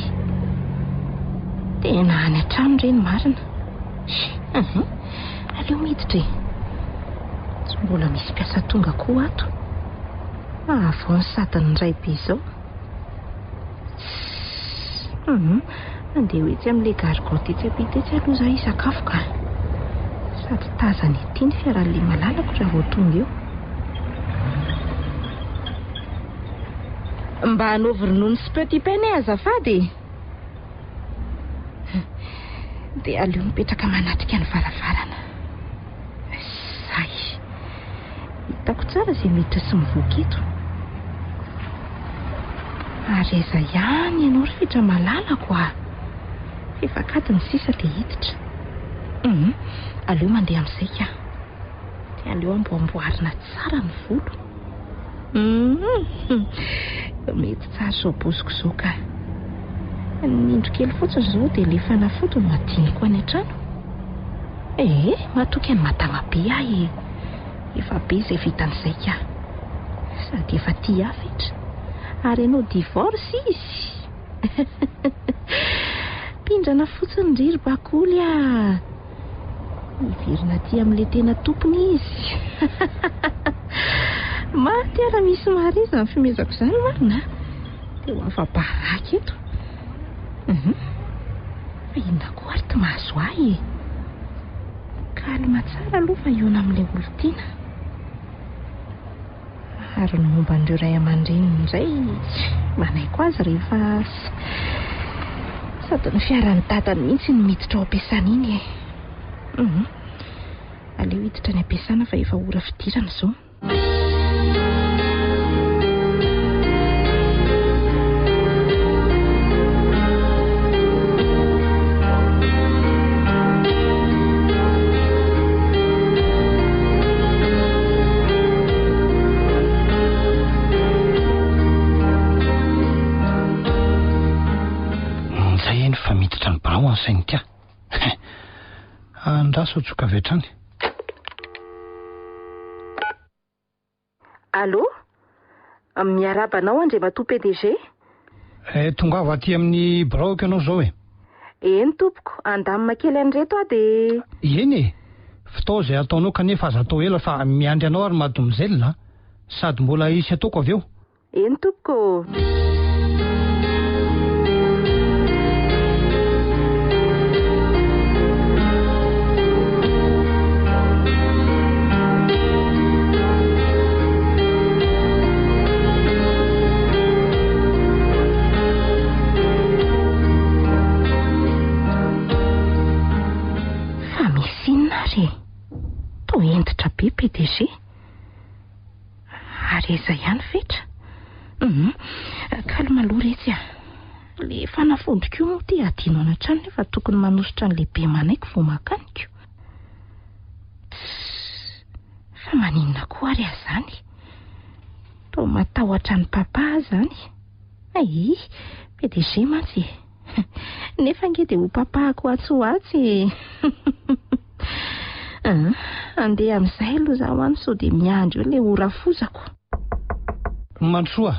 Tena any an-trano ireny marina. Aleo miditra e. Tsy mbola misy mpiasa tonga koa ato. Vao ny sadiny iray be izao. Andeha hoetsy amin'ilay gargoty etsy ampita etsy aloha izaho hisakafo ka. Sady tazany ety ny fiaran'ilay malalako raha vao tonga eo. Mba hanaovy ronono sy petit pain azafady. Dia aleo mipetraka manatrika ny varavarana. Zay. Hitako tsara izay miditra sy mivoaka eto. Ary aiza ihany ianao ry fetra malalako a. Efa kady ny sisa dia hiditra. Aleo mandeha amin'izay ka. Dia aleo amboarina tsara ny volo. Mety tsara izao bosiko izao ka. Nindro kely fotsiny izao dia ilay fanafody no adiniko any an-trano. Matoky ny madama be ahy. Efa be izay vitan'izay ka. Sady efa tia ahy fetra. Ary ianao divorce izy. Pindrana fotsiny riry bakoly a. Iverina aty amin'ilay tena tompony izy. Maty ara misy mariza ny fimezako izany marina. Dia ho afa-bahaka eto. Fa inona koa ary tsy mahazo ahy e. Kalma tsara aloha fa iona amin'ilay olon-tiana. Ary ny momba an'ireo ray aman-dreny indray manaiko azy rehefa sady ny fiaran'ny dadany mihitsy ny miditra ao am-piasana iny e. Aleo hiditra ny am-piasana fa efa ora fidirana izao. Fa miditra ny barao ny sainy tia. Andraso tsoka avy hatrany. Allô? Miarabanao Andriamatoa PDG. Tonga avy aty amin'ny braoka ianao zao e. Eny tompoko, andamina kely an'ireto dia... Eny e, fitao izay ataonao kanefa aza atao ela fa miandry anao ary madomzelina, sady mbola isy ataoko avy eo. Eny tompoko. To entitra be PDG. Areza ihany fetra. Kalma aloha retsy a. Le fanafondriko moa ty adino anatrano nefa tokony manositra ny lehibe manaiko vao makaniko. Fa maninona koa ary azany? To matahotra ny papa zany. Ai, PDG mantsy. Nefa nge dia ho papako atsoatsy. Andeha amin'izay aloha zaho any sao dia miandry hoe le ora fozako. Mandrosoa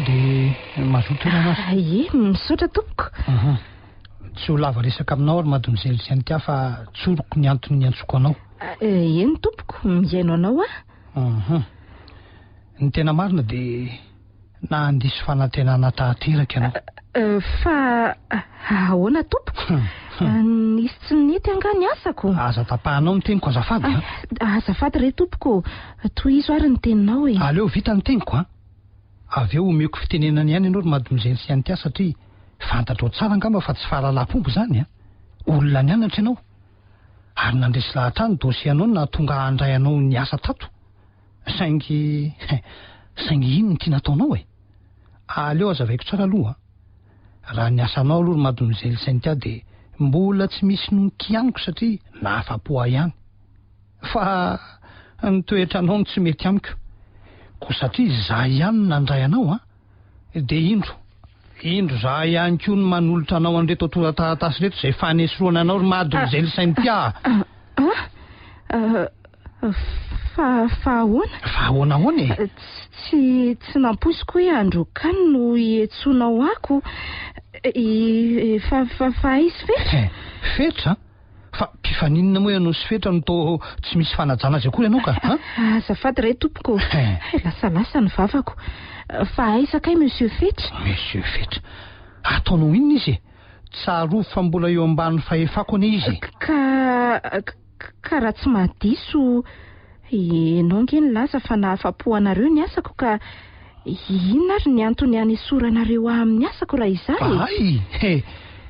dia mazoto irana. Ie, misaotra tompoko. Tsy ho lava resaka aminao ary madomzely sy any tia fa tsoroko ny antony ny antsoko anao. Eny tompoko, miaino anao Ny tena marina dia na andiso fanantenana tahateraka ianao. Fa ahoana tompoko? Nisy tsy nety anga ny asako. Aza tapahanao ny teniko azafady. Azafady re tompoko, tohizo ary ny teninao e. Aleo vita ny teniko avy eo omeko fitenenana ihany ianao ry madomzely sy any tia satria fantatrao tsara angamba fa tsy fahalalam-pombo zany olona nianatra ianao ary nandresy lahatrany dosianao na tonga handray anao ny asa tato saingy ino ny tiana ataonao aleo azavaiko tsara aloha raha ny asanao aloha ry madomzely sy any tia dia mbola tsy misy nonkianiko satria nahafa-po ihany fa ny toetra anao no tsy mety amiko ko satria za ihany nandray anao dia indro za ihany koa no manolotra anao an'reto atorataratasy reto izay fanesoroana anao ry madomzely sy any tia. Fa ahoana Tsy nampoisiko hoe Androkany no ietsonao ako. Fa aizy fetra? Fetra? Fa mpifaninona moa ianao sy fetra no to tsy misy fanajana azy akory ianao ka? Azafady re tompoko. Lasalasa ny vavako. Fa aiza kay Monsieur Fetra? Monsieur Fetra? Ataonao inona izy? Tsaroa fa mbola eo ambany fahefako ane izy. Ka raha tsy mahadiso ianao nge nilaza fa nahafa-po anareo ny asako ka inona ary ny antony hanesoranareo amin'ny asako raha izay?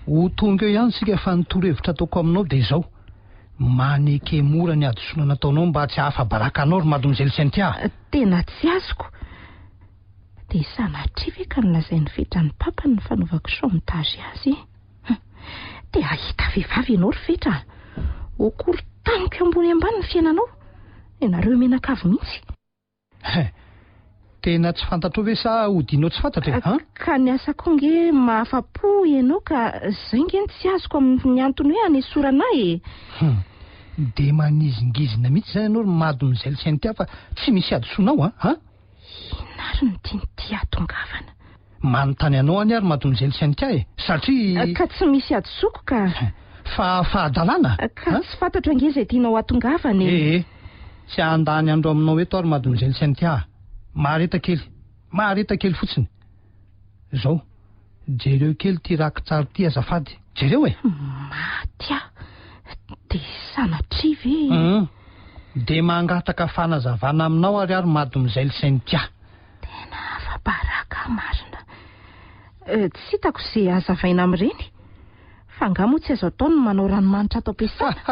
Ho tonga eo ihany sika fa nitoro-hevitra ataoko aminao dia izao maneke mora ny adisona nataonao mba tsy hahafa-baraka anao ry madomzely sy any tia. Tena tsy azoko. Dia sanatria ve ka nolazain'ny Fetra ny papa ny fanaovako saomitazy azy? Dia ahita vehivavy ianao ry Fetra. Okory taniko ambony ambany ny fiainanao. Ianareo menakavy mihitsy. Tena tsy fantatrao ve sa hodinao tsy fantatra Ka ny asako nge mahafa-po ianao ka zay nge tsy azoko amin'ny antony hoe hanesoranay dia manizingizina mihitsy zay ianao ry madomzely sy any tia fa tsy misy adisonao inary ny tiany atongavana. Manontany anao any ary madomzely sy any tia satria ka tsy misy adisoko ka fa adalana ka tsy fantatra nge izay tianao atongavana tsy andany andro aminao eto ary madomzely sy any tia. Mareta kely fotsiny zao jereo kely ty raki tsara ty azafady jereo matya dia sanatria ve dia mangataka fanazavana aminao ary madomzely sy any tia. Tena afa-baraka marina. Tsy hitako izay hazavaina amin'ireny fa angamo tsy azo atao no manao ranomanitra ato am-piasana.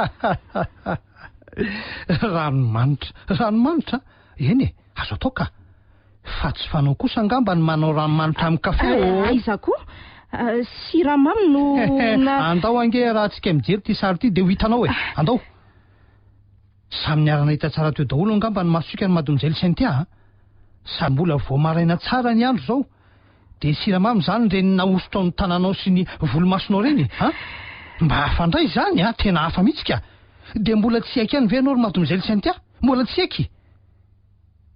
Ranomanitra eny azo atao ka fa tsy fanao kosa angamba ny manao ranomanitra amin'ny kafe. Aiza koa siramamy no andao ange raha tsika mijery ty sary ty dia ho hitanao andao samy niarana hita tsara teo daholo angamba ny masotsika ny madomzely sy any tia samy mbola voamaraina tsara ny andro zao dia siramamy zany reny naositra ao ny tananao sy ny volomasonao reny mba hafandray zany tena hafa mihitsy ka dia mbola tsy haiky any ve anao ry madomzely sy any tia? Mbola tsy haiky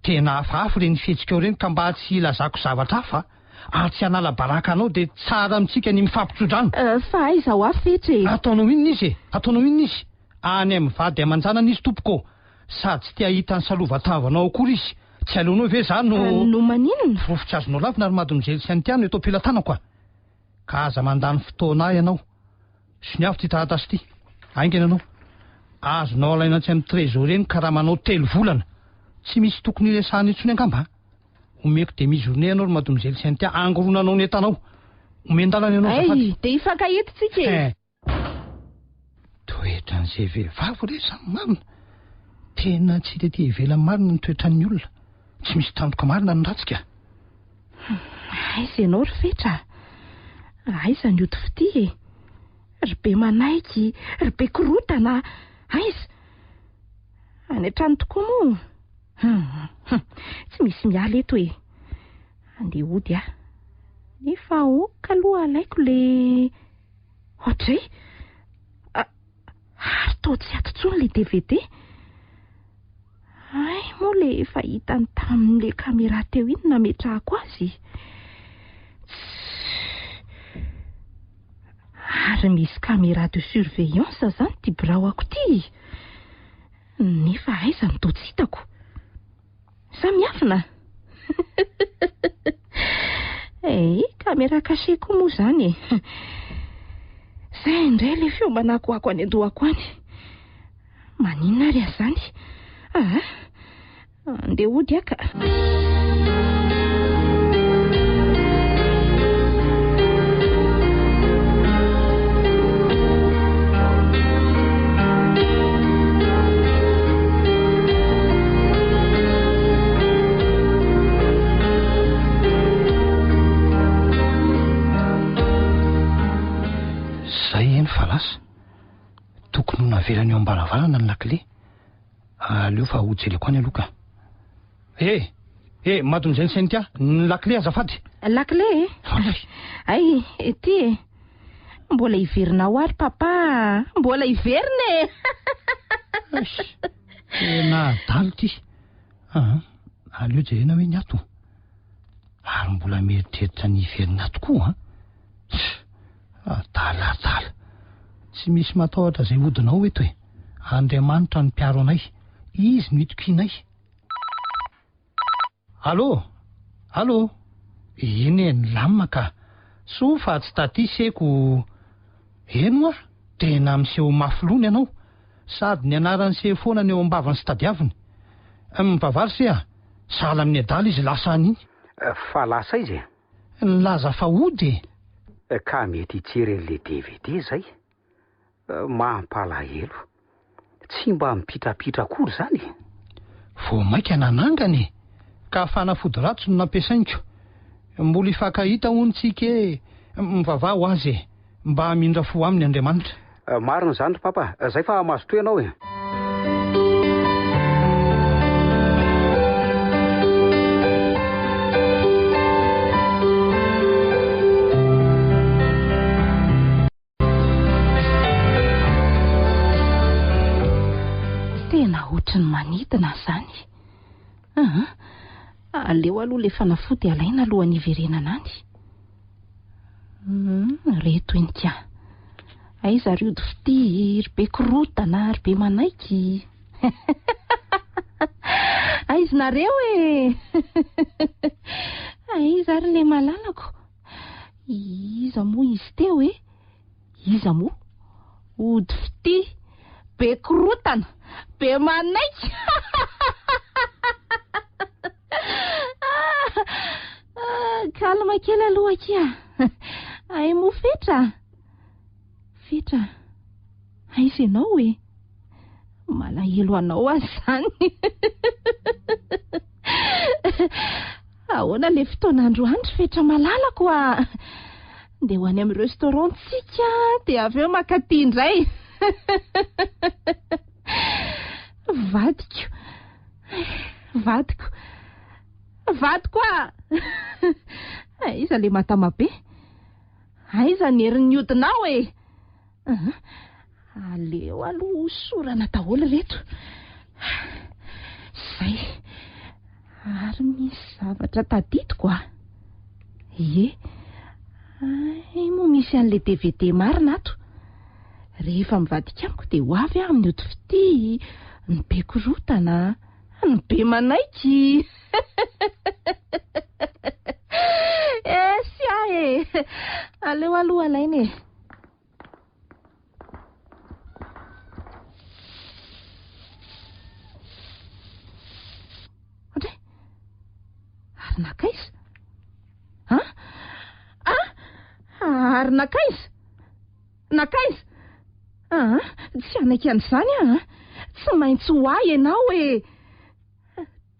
tena hafahafa reny fihetsika reny ka mba tsy ilazako zavatra hafa ary tsy hanala baraka anao dia tsara amintsika ny mifampitsodrano. Fa aiza ho afetra e. Ataonao inona izy ataonao inona izy any amin'ny vady aman-janana izy tompoko sady tsy tia hita ny salova-tavanao akory izy tsy aleonao ve zany no maninona vofotra azonao lavina ary madomizely sy antiano eto ampilatanako ka aza mandany fotoana ianao sy ny avy ty taratasy ity aingana anao azonao alaina tsy amin'ny trésorier ka raha manao 3 volana tsy misy tokony ilesahana intsony angamba omeko demi-journée ianao ry madomizely sy antia angoronanao ny entanao omendalana ianao ay dia ifankahetotsika e. Toetra n'izay vehivavy re samy marina tena tsy dia tia ivela marina ny toetran'ny olona tsy misy tandoka marina ny ratsika. Aiza ianao ry fetra aiza ny ody fity e ry be manaiky ry be korotana aiza any an-trano tokoa moa tsy misy miala eto e andeha ody nefa oka aloha alaiko le ohatray ary tao tsy ato intsony le DVD ay moa le efa hitany tamin'le caméra teo iny nametrahako azy ary misy caméra de surveillance zany ty biraoako ty nefa aiza ny toa tsy hitako samiafina caméra caché koa moa zany e zay indray le fiomanako ako any andohako any maninona ary azany andeha ody aka. Falasa tokony ho naverany eo ambaravarana ny lakile aleo fa hojeleko any aloha ka madomizeny sy antia ny lakile azafady lakile ay ety mbola iverinao ary papa mbola iverina tena dalo ty aleo jerena hoe ny ato ary mbola mieritreritra ny iverina tokoa daladala tsy misy matahotra izay hodinao eto e Andriamanitra ny mpiaro anay izy no hitoko inay. Allô iny ny lamina ka so fa tsy tatiseko eno tena miseho mafilony ianao sady ny anarany seho foana ny eo ambavany sy tadiaviny mivavary se sala amin'ny adala izy lasa an'iny fa lasa izy nilaza fa ody ka mety hijeren'le DVD zay mampalahelo tsy mba mipitrapitra akory zany vo maika nanangany ka fanafody ratsy no nampiasainko mbola ifankahita ontsika mivavah ho azy mba mindra fo aminy Andriamanitra. Marina zany papa zay fa mazotoy ianao Otrany manidina zany aleo aloha le fanafody alaina alohan'ny iverenana any reto enika aiza ry ody fity ry be korotana ry be manaiky aizinareo aiza ry le malalako iza moa izy teo iza moa ody fity be korotana be manaiky kalma kely aloha kia ay mo fetra aiza ianao malahelo anao azy zany ahoana le fotoan'androandro fetra malalako ndeha ho any amin'ny restaurant tsika dia avy eo makaty indray vadiko aiza le matama be aiza ny herin'ny odinao aleo aloha sorana daholo reto zay Ary misy zavatra tadidiko a. Ie, moa misy an'ilay DVD marina ato. Rehefa mivadika amiko dia ho avy aho amin'ny otifity, ny be korotana, ny be manaiky. Sy ahy e, aleo aloha alainy e. Ohatry ary nakaiza? Ary nakaiza? Nakaiza? Tsy anaiky an'izany a. Tsy maintsy ho ahy ianao e.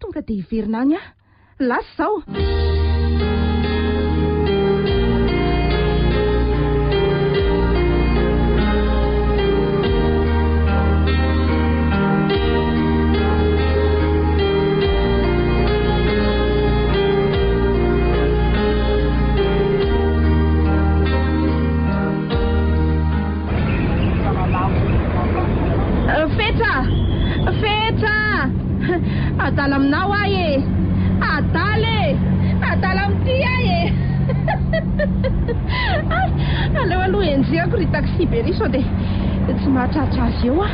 Tonga dia hiverina any aho. Lasa izao. Adala aminao ahy e. Adala amin'ity ahy e. Aleo aloha enjehako ry taxi be ry sao dia tsy mahatratra azy eo a.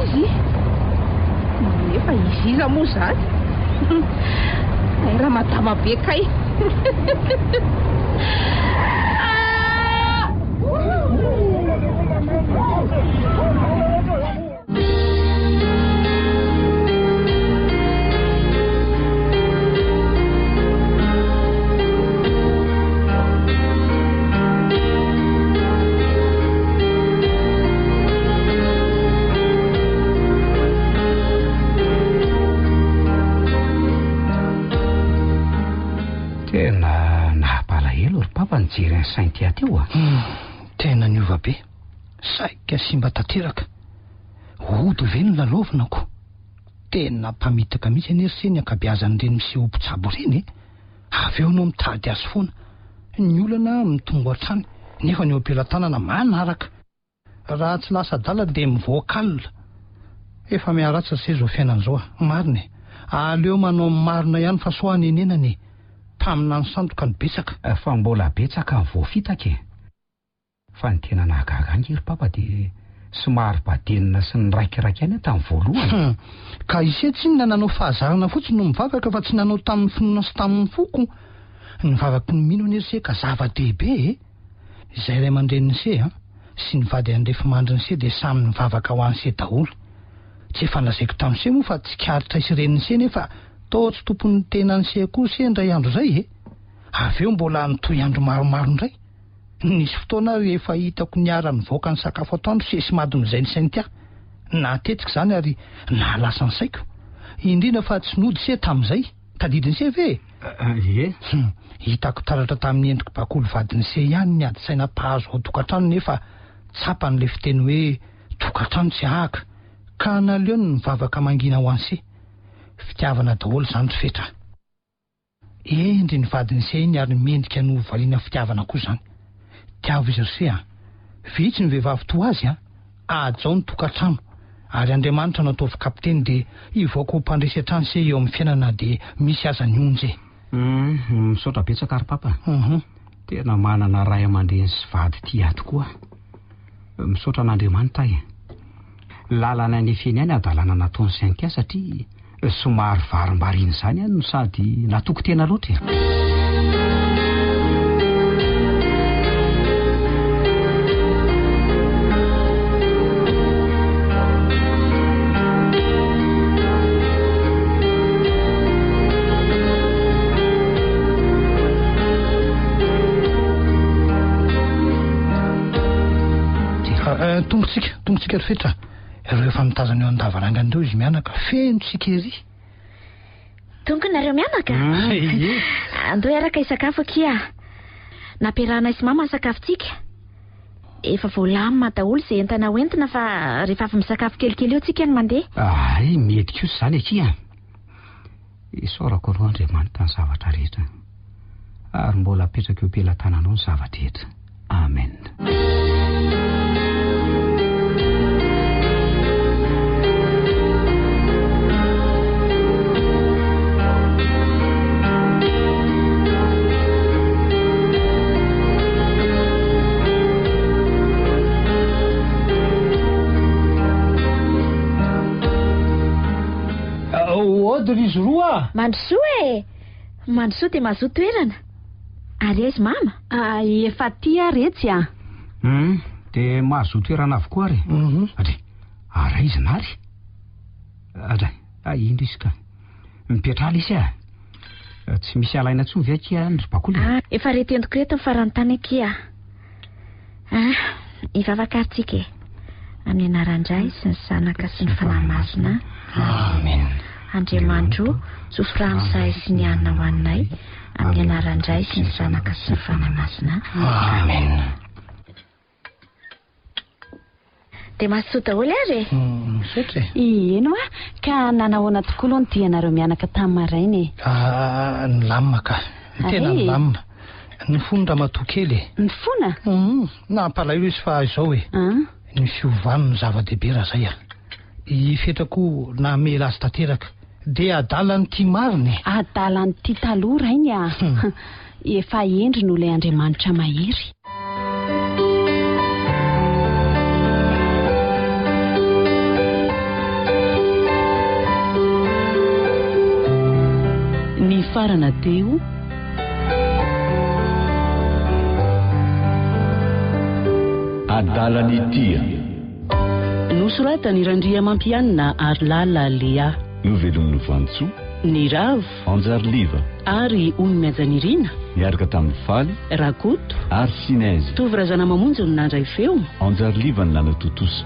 Izy efa izy iza moa zany. Ay raha madama be kay. Nijery ny sainty teo a. Tena niova be. Saika simba tanteraka. Ody ve ny lalaovinako. Tena mpamitaka mihitsy any ery ny ankabeazan'ireny miseho mpitsabo ireny. Avy eo no mitady azy foana. Ny olana mitongo hatrany nefa ny eo am-pelantanana manaraka. Raha tsy lasa adala dia mivoaka alina. Efa miaratsy se zao fiainan'izao marina. Aleo manao marina ihany fa soa nenenany. Mpamina ny sandoka ny betsaka. Fa mbola betsaka ny voafitaka e. Fa ny tena nahagaga angery papa dia somary badenina sy ny raikiraiky any tamin'ny voalohany. Ka isy tsy nanao fahazarana fotsiny no mivavaka fa tsy nanao tamin'ny finoana sy tamin'ny foko. Ny vavaka ny mino ny se ka zava-dehibe e. Izay ray aman-dreniny se sy ny vady andrefy mandriny se dia samy ny vavaka ho an'ny se daholo. Tsy efa lazaiko tamin'ny se moa fa tsy karitra isy reniny se nefa toa tsy tompon'ny tena ny se koa se indray andro zay e. Avy eo mbola nitoy andro maromaro indray. Nisy fotoana rehefa hitako niara nivoaka ny sakafo atoandro sy madin'izay ny sainty natetika izany ary nalasa ny saiko. Indrindra fa tsy nody se tamin'izay. Tadidiny se ve? Hitako taratra tamin'ny endriko bakolo vadiny se ihany ny ady saina mpahazo ao tokantrano nefa tsapan'le fiteny hoe tokantrano tsy ahaka. Ka naleo ny mivavaka mangina ho an'se. Fitiavana daholo izany fetra. Endry ny vadiny se iny ary mendrika no variana fitiavana koa izany. Tiavo izy se vitsy ny vehivavy toa azy ajao ny tokantrano ary Andriamanitra nataovy kapiteny dia ivoaka ho mpandresy hatrany se eo amin'ny fiainana dia misy aza ny onjy. Misaotra betsaka ary papa. Tena manana ray aman-dreny sy vady tia tokoa. Misaotra an'Andriamanitra e. Lalana ny feny any adalana nataony sainty satria somary varimbariny izany no sady natoko tena loatra e. Tongotsika ry fetra. Ireo efa mitazana eo an-davarangana ireo izy mianaka feno tsika ery. Tonga nareo mianaka? Andao hiaraka hisakafo akia. Nampiarahana sy mama sakafontsika. Efa voalamina daholo izay entana hoentina fa rehefa avy misakafo kelikely eo tsika ny mandeha. Mety kosa izany akia. Isaorako aloha Andriamanitra ny zavatra rehetra ary mbola apetraka eo am-pelantananao ny zavatra rehetra. Amen. Odry izy roa Mandrosoa mandrosoa dia mahazo toerana. Ary aizy mama? Efa ty aretsy a. Dia mahazo toerana avokoa ary. Adre, ara izy nary. Adre, indro izy ka. Mipetrala isy a. Tsy misy alaina tsony ve akia ny bakoly. Efa retentiko reto ny farantany akia. Ivavakaritsika amin'ny anaran-dray sy ny zanaka sy ny fanahy masina. Amen. Andriamanitro tsofra amin'izay sy ny anina ho anay amin'ny anaran-dray sy ny zanaka sy ny fanahy masina. Amen. Dia mahasoa daholo ary Misaotra Ino a, ka nanahoana tokoa aloha ny dianareo mianaka tamin'ny marainy. Ny lamina ka. Tena ny lamina. Ny fony ramatoa kely. Ny fona? Nampalahelo izy fa izao ny fiovany ny zava-dehibe raha zay a. Ifetrako na mela azy tanteraka. Dia adalany tia mariny. Adalany tia taloha rainy a. Efa endry no ilay Andriamanitra mahery. Ny farana teo adalany tia nosoratany Randriamampianina ary Lala Lea. novelon'ny Vantsoa Ny Ravo Anjariliva ary Onimiajanirina miaraka tamin'ny Faly Rakoto ary Sinaizy Tovy Razana Mamonjy no nandray feo. Anjariliva ny nana totosa.